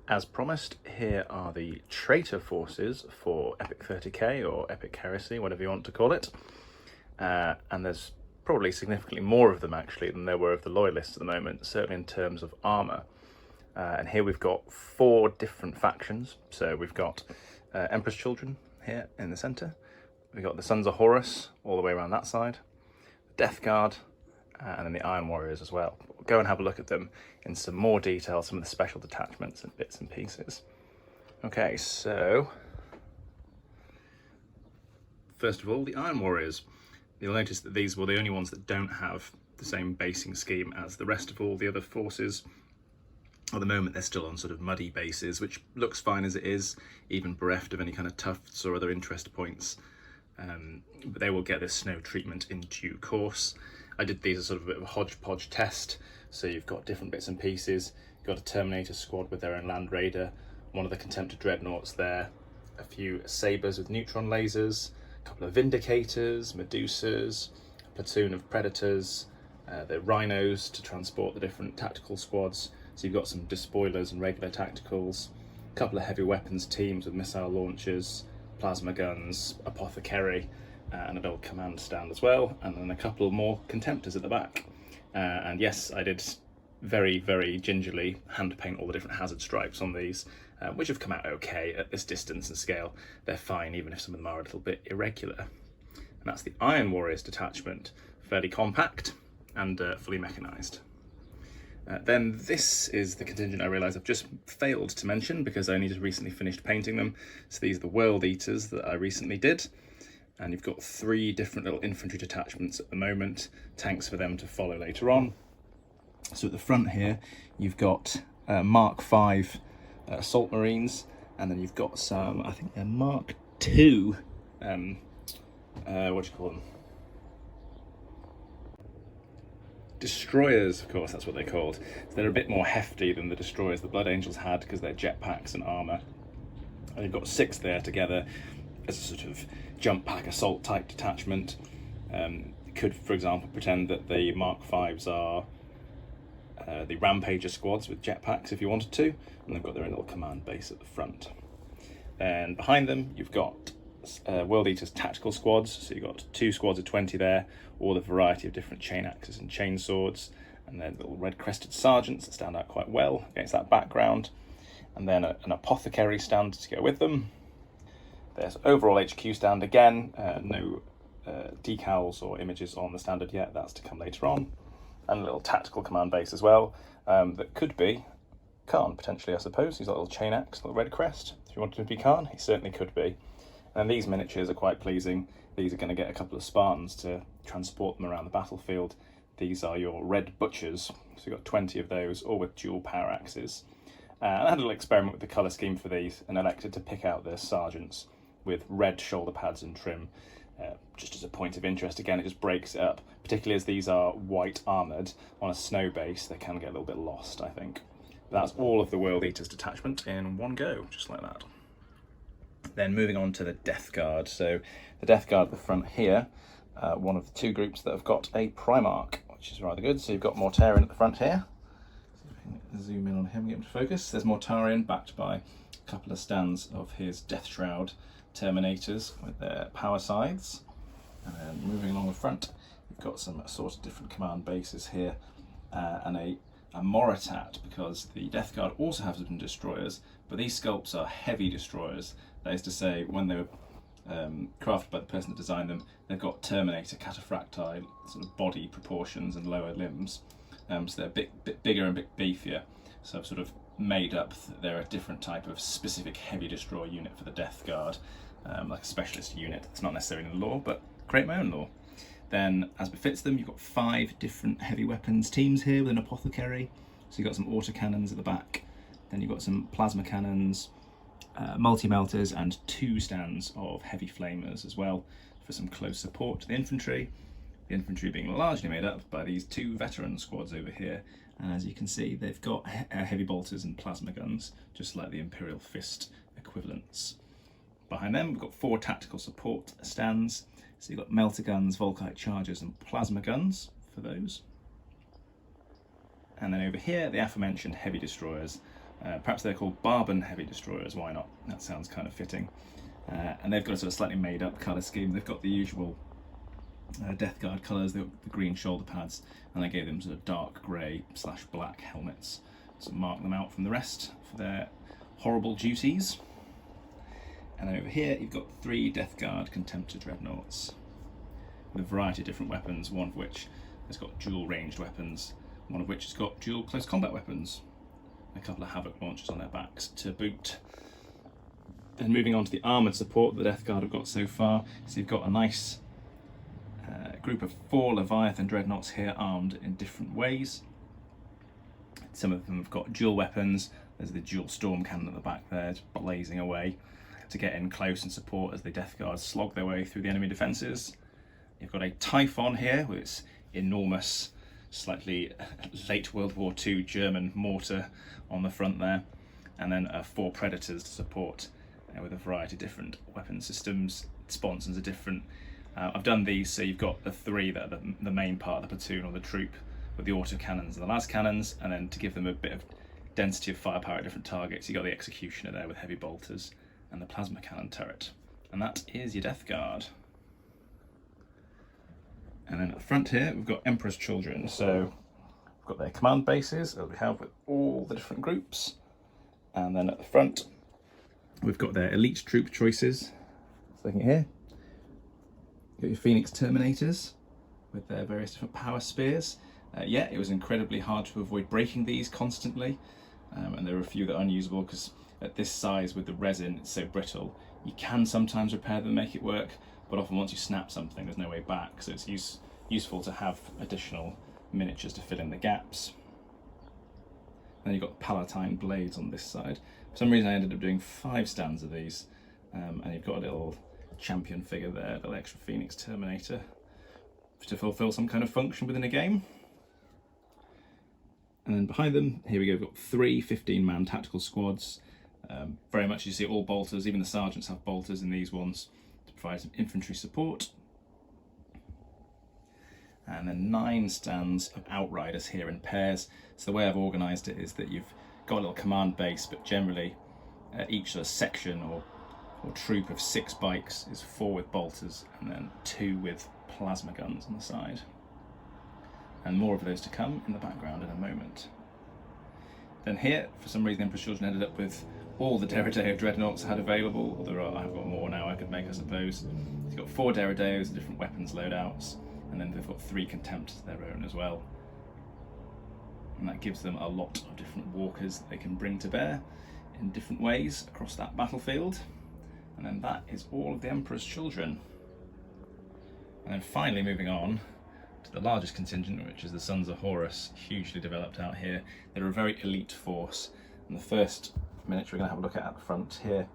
As promised, here are the Traitor forces for Epic 30k or Epic Heresy, whatever you want to call it. And there's probably significantly more of them actually than there were of the Loyalists at the moment, certainly in terms of armour. And here we've got 4 different factions. So we've got Emperor's Children here in the centre. We've got the Sons of Horus all the way around that side, Death Guard, and then the Iron Warriors as well. We'll go and have a look at them in some more detail, some of the special detachments and bits and pieces. Okay, so first of all, the Iron Warriors. You'll notice that these were the only ones that don't have the same basing scheme as the rest of all the other forces. At the moment, they're still on sort of muddy bases, which looks fine as it is, even bereft of any kind of tufts or other interest points. But they will get this snow treatment in due course. I did these as sort of a bit of a hodgepodge test. So you've got different bits and pieces. You've got a Terminator squad with their own Land Raider, one of the Contemptor Dreadnoughts there, a few Sabres with neutron lasers, a couple of Vindicators, Medusas, a platoon of Predators, the Rhinos to transport the different tactical squads. So you've got some despoilers and regular tacticals, a couple of heavy weapons teams with missile launchers, plasma guns, apothecary, and an old command stand as well, and then a couple more Contemptors at the back. And yes, I did very, very gingerly hand paint all the different hazard stripes on these, which have come out okay at this distance and scale. They're fine, even if some of them are a little bit irregular. And that's the Iron Warriors detachment, fairly compact and fully mechanised. Then this is the contingent I realise I've just failed to mention because I only just recently finished painting them. So these are the World Eaters that I recently did. And you've got 3 different little infantry detachments at the moment, tanks for them to follow later on. So at the front here, you've got Mark V assault marines, and then you've got some, I think they're Mark II, what do you call them? Destroyers, of course, that's what they're called. So they're a bit more hefty than the destroyers the Blood Angels had because they're jetpacks and armour. And you've got 6 there together as a sort of jump pack assault type detachment. Could, for example, pretend that the Mark V's are the Rampager squads with jetpacks if you wanted to, and they've got their own little command base at the front. And behind them, you've got World Eaters tactical squads, so you've got 2 squads of 20 there, all a variety of different chain axes and chain swords, and then little red crested sergeants that stand out quite well against that background, and then an apothecary stand to go with them. There's overall HQ stand again, no decals or images on the standard yet, that's to come later on, and a little tactical command base as well, that could be Khan potentially, I suppose. He's got a little chain axe, little red crest. If you wanted to be Khan, he certainly could be. And these miniatures are quite pleasing. These are going to get a couple of Spartans to transport them around the battlefield. These are your red butchers, so you've got 20 of those, all with dual power axes. And I had a little experiment with the colour scheme for these and elected to pick out the sergeants with red shoulder pads and trim, just as a point of interest. Again, it just breaks it up, particularly as these are white armoured on a snow base. They can get a little bit lost, I think. But that's all of the World Eaters detachment in one go, just like that. Then moving on to the Death Guard. So the Death Guard at the front here, one of the 2 groups that have got a Primarch, which is rather good. So you've got Mortarion at the front here. See if we can zoom in on him and get him to focus. There's Mortarion backed by a couple of stands of his Death Shroud Terminators with their power scythes. And then moving along the front, you've got some sort of different command bases here, and a Moritat, because the Death Guard also have some destroyers, but these sculpts are heavy destroyers. That is to say, when they were crafted by the person that designed them, they've got Terminator cataphracti sort of body proportions and lower limbs, so they're a bit bigger and a bit beefier. So I've sort of made up that they're a different type of specific heavy destroyer unit for the Death Guard, like a specialist unit. It's not necessarily in the lore, but create my own lore. Then, as befits them, you've got 5 different heavy weapons teams here with an apothecary. So you've got some autocannons at the back, then you've got some plasma cannons, multi-melters, and 2 stands of heavy flamers as well for some close support to the infantry. The infantry being largely made up by these 2 veteran squads over here. And as you can see, they've got heavy bolters and plasma guns, just like the Imperial Fist equivalents. Behind them, we've got 4 tactical support stands. So you've got melter guns, Volkite chargers, and plasma guns for those. And then over here, the aforementioned heavy destroyers Perhaps they're called Barban Heavy Destroyers, why not? That sounds kind of fitting. And they've got a sort of slightly made up colour scheme. They've got the usual Death Guard colours, the green shoulder pads, and they gave them sort of dark grey / black helmets to mark them out from the rest for their horrible duties. And then over here you've got 3 Death Guard Contemptor Dreadnoughts with a variety of different weapons, one of which has got dual ranged weapons, one of which has got dual close combat weapons, and a couple of Havoc launchers on their backs to boot. Then moving on to the armoured support the Death Guard have got so far, so you've got a nice group of 4 Leviathan Dreadnoughts here, armed in different ways. Some of them have got dual weapons. There's the dual storm cannon at the back there, just blazing away to get in close and support as the Death Guards slog their way through the enemy defences. You've got a Typhon here with its enormous, slightly late World War II German mortar on the front there, and then 4 Predators to support with a variety of different weapon systems. Sponsons are different. I've done these so you've got the 3 that are the main part of the platoon or the troop, with the autocannons and the las cannons, and then to give them a bit of density of firepower at different targets, you've got the Executioner there with heavy bolters and the plasma cannon turret. And that is your Death Guard. And then at the front here we've got Emperor's Children, so we've got their command bases as we have with all the different groups, and then at the front we've got their elite troop choices. So looking here, you've got your Phoenix Terminators with their various different power spears. Yeah, it was incredibly hard to avoid breaking these constantly, and there are a few that are unusable because at this size with the resin it's so brittle. You can sometimes repair them and make it work, but often once you snap something there's no way back, so it's useful to have additional miniatures to fill in the gaps. Then you've got Palatine blades on this side. For some reason I ended up doing 5 stands of these, and you've got a little champion figure there, a little extra Phoenix Terminator to fulfill some kind of function within a game. And then behind them, here we go, we've got 3 15-man tactical squads. Very much you see all bolters, even the sergeants have bolters in these ones to provide some infantry support. And then 9 stands of outriders here in pairs. So the way I've organised it is that you've got a little command base, but generally each sort of section or troop of 6 bikes is 4 with bolters and then 2 with plasma guns on the side. And more of those to come in the background in a moment. Then here, for some reason, Emperor's Children ended up with all the Derrideo Dreadnoughts I had available. I've got more now I could make, I suppose. You've got 4 Derrideos, different weapons loadouts, and then they've got 3 Contemptors of their own as well. And that gives them a lot of different walkers they can bring to bear in different ways across that battlefield. And then that is all of the Emperor's Children. And then finally moving on to the largest contingent, which is the Sons of Horus, hugely developed out here. They're a very elite force, and the first miniature we're going to have a look at the front here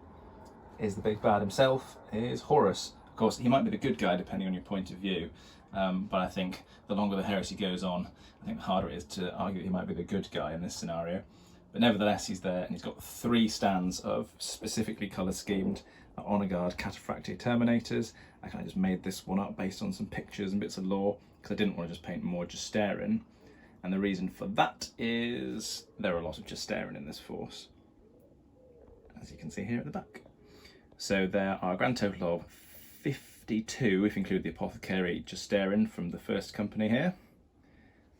is the big bad himself, is Horus. Of course, he might be the good guy depending on your point of view, but I think the longer the heresy goes on, I think the harder it is to argue that he might be the good guy in this scenario. But nevertheless, he's there, and he's got 3 stands of specifically colour schemed Honour Guard Cataphractii Terminators. I kind of just made this one up based on some pictures and bits of lore, because I didn't want to just paint more Justarin. And the reason for that is there are a lot of Justarin in this force, as you can see here at the back. So there are a grand total of 52, if you include the Apothecary Justarin from the first company here.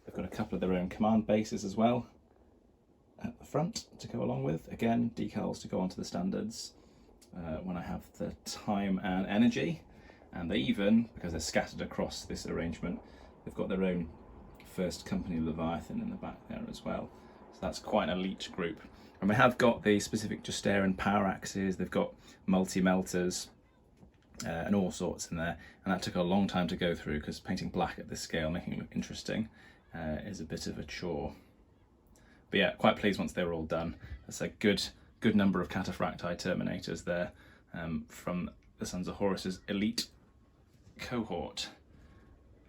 They've got a couple of their own command bases as well at the front to go along with. Again, decals to go onto the standards when I have the time and energy. And they even, because they're scattered across this arrangement, they've got their own first company Leviathan in the back there as well. So that's quite an elite group. And we have got the specific Justarin power axes, they've got multi-melters and all sorts in there. And that took a long time to go through because painting black at this scale, making it look interesting, is a bit of a chore. But yeah, quite pleased once they were all done. That's a good number of Cataphractii Terminators there from the Sons of Horus's elite cohort.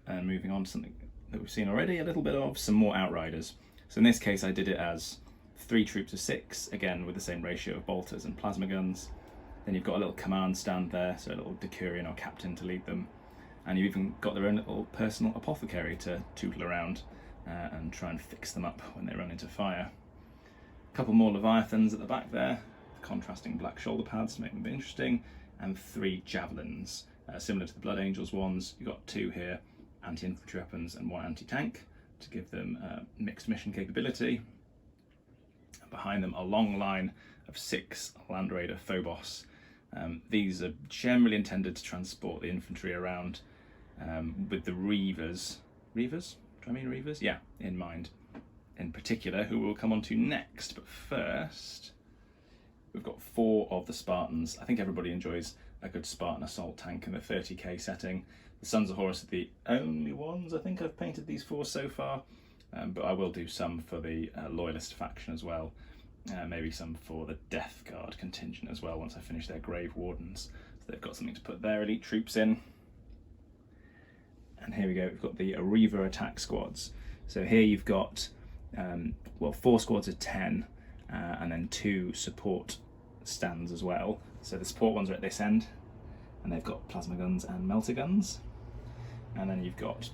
And moving on to something that we've seen already a little bit of, some more outriders. So in this case I did it as 3 troops of 6, again with the same ratio of bolters and plasma guns. Then you've got a little command stand there, so a little decurion or captain to lead them, and you've even got their own little personal apothecary to tootle around and try and fix them up when they run into fire. A couple more Leviathans at the back there, contrasting black shoulder pads to make them a bit interesting, and 3 javelins, similar to the Blood Angels ones. You've got 2 here, anti-infantry weapons and 1 anti-tank, to give them mixed mission capability. And behind them, a long line of 6 Land Raider Phobos. These are generally intended to transport the infantry around, with the Reavers. Reavers? Do I mean Reavers? Yeah, in mind. In particular, who we'll come on to next. But first, we've got 4 of the Spartans. I think everybody enjoys a good Spartan assault tank in the 30k setting. The Sons of Horus are the only ones I think I've painted these for so far, but I will do some for the Loyalist faction as well. Maybe some for the Death Guard contingent as well once I finish their Grave Wardens. So they've got something to put their elite troops in. And here we go, we've got the Reaver attack squads. So here you've got 4 squads of 10, and then 2 support stands as well. So the support ones are at this end, and they've got plasma guns and melter guns. And then you've got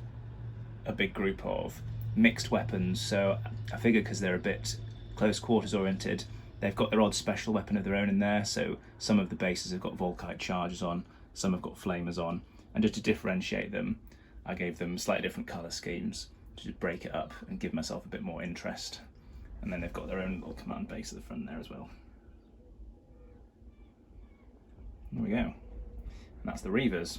a big group of mixed weapons. So I figure because they're a bit close quarters oriented, they've got their odd special weapon of their own in there. So some of the bases have got Volkite charges on, some have got flamers on, and just to differentiate them, I gave them slightly different colour schemes to just break it up and give myself a bit more interest. And then they've got their own little command base at the front there as well. There we go. And that's the Reavers.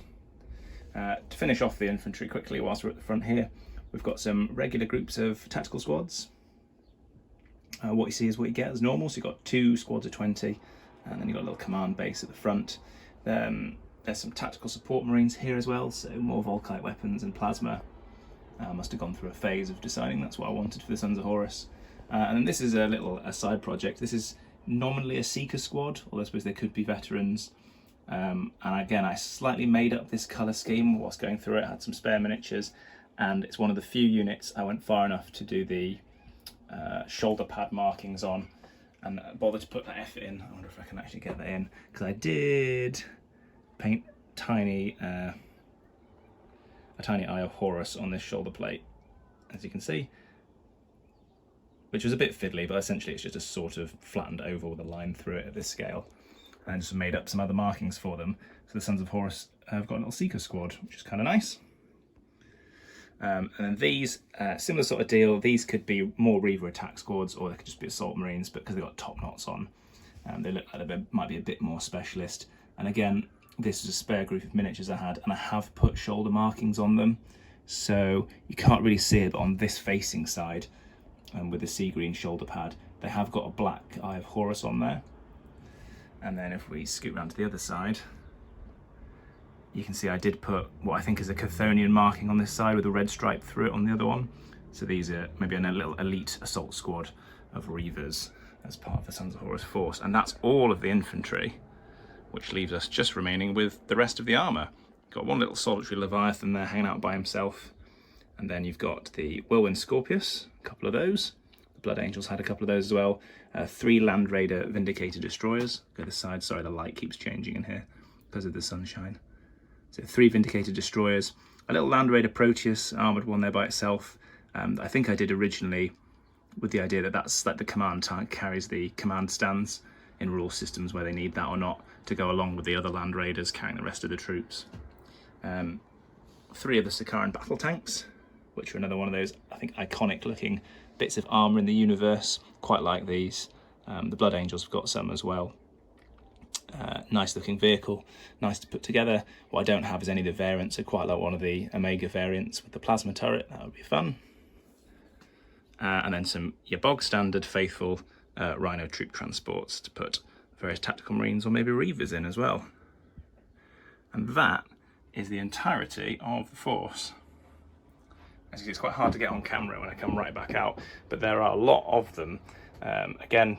To finish off the infantry quickly whilst we're at the front here, we've got some regular groups of tactical squads. What you see is what you get as normal. So you've got 2 squads of 20, and then you've got a little command base at the front. There's some tactical support marines here as well, so more Volkite weapons and plasma. I must have gone through a phase of deciding that's what I wanted for the Sons of Horus. And then this is a side project. This is nominally a Seeker squad, although I suppose they could be veterans. And again, I slightly made up this colour scheme whilst going through it. I had some spare miniatures, and it's one of the few units I went far enough to do the shoulder pad markings on, and bother to put that effort in. I wonder if I can actually get that in, because I did paint a tiny eye of Horus on this shoulder plate, as you can see, which was a bit fiddly, but essentially it's just a sort of flattened oval with a line through it at this scale. And I just made up some other markings for them. So the Sons of Horus have got a little Seeker squad, which is kind of nice. And then these, similar sort of deal. These could be more Reaver attack squads, or they could just be assault marines, but because they've got top knots on, they look like they might be a bit more specialist. And again, this is a spare group of miniatures I had, and I have put shoulder markings on them, so you can't really see it, but on this facing side, with the sea green shoulder pad, they have got a black eye of Horus on there. And then if we scoot round to the other side, you can see I did put what I think is a Chthonian marking on this side with a red stripe through it on the other one. So these are maybe a little elite assault squad of Reavers as part of the Sons of Horus force. And that's all of the infantry, which leaves us just remaining with the rest of the armour. Got one little solitary Leviathan there hanging out by himself. And then you've got the Whirlwind Scorpius, a couple of those. The Blood Angels had a couple of those as well. 3 Land Raider Vindicator Destroyers. Go to the side, sorry, the light keeps changing in here because of the sunshine. So 3 Vindicator Destroyers. A little Land Raider Proteus, armoured one there by itself. I think I did originally with the idea that that's like the command tank carries the command stands in rule systems where they need that or not, to go along with the other Land Raiders carrying the rest of the troops. 3 of the Sakaran battle tanks, which are another one of those, I think, iconic looking bits of armour in the universe. Quite like these. The Blood Angels have got some as well. Nice looking vehicle, nice to put together. What I don't have is any of the variants. I quite like one of the Omega variants with the plasma turret, that would be fun. And then some your bog standard faithful Rhino troop transports to put various tactical marines or maybe Reavers in as well. And that is the entirety of the force. As you see, it's quite hard to get on camera when I come right back out, but there are a lot of them. Again,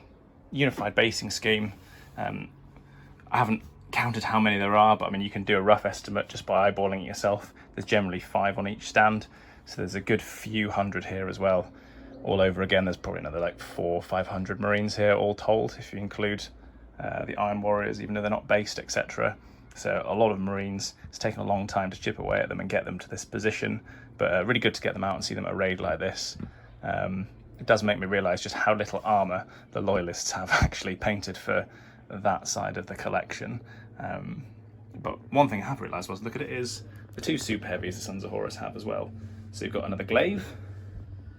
unified basing scheme. I haven't counted how many there are, but I mean, you can do a rough estimate just by eyeballing it yourself. There's generally 5 on each stand, so there's a good few hundred here as well. All over again, there's probably another like 400 or 500 Marines here all told, if you include the Iron Warriors, even though they're not based, etc. So a lot of Marines. It's taken a long time to chip away at them and get them to this position, but really good to get them out and see them at a raid like this. And it does make me realise just how little armour the Loyalists have actually painted for that side of the collection. But one thing I have realised was, look at it, is the 2 super heavies the Sons of Horus have as well. So you've got another glaive,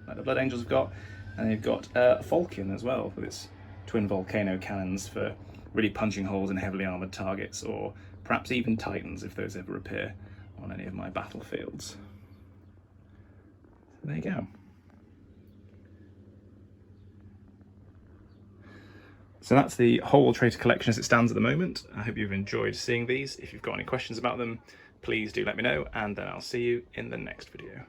like the Blood Angels have got, and you've got a falchion as well, with its twin volcano cannons for really punching holes in heavily armoured targets, or perhaps even Titans if those ever appear on any of my battlefields. So there you go. So that's the whole Traitor collection as it stands at the moment. I hope you've enjoyed seeing these. If you've got any questions about them, please do let me know, and then I'll see you in the next video.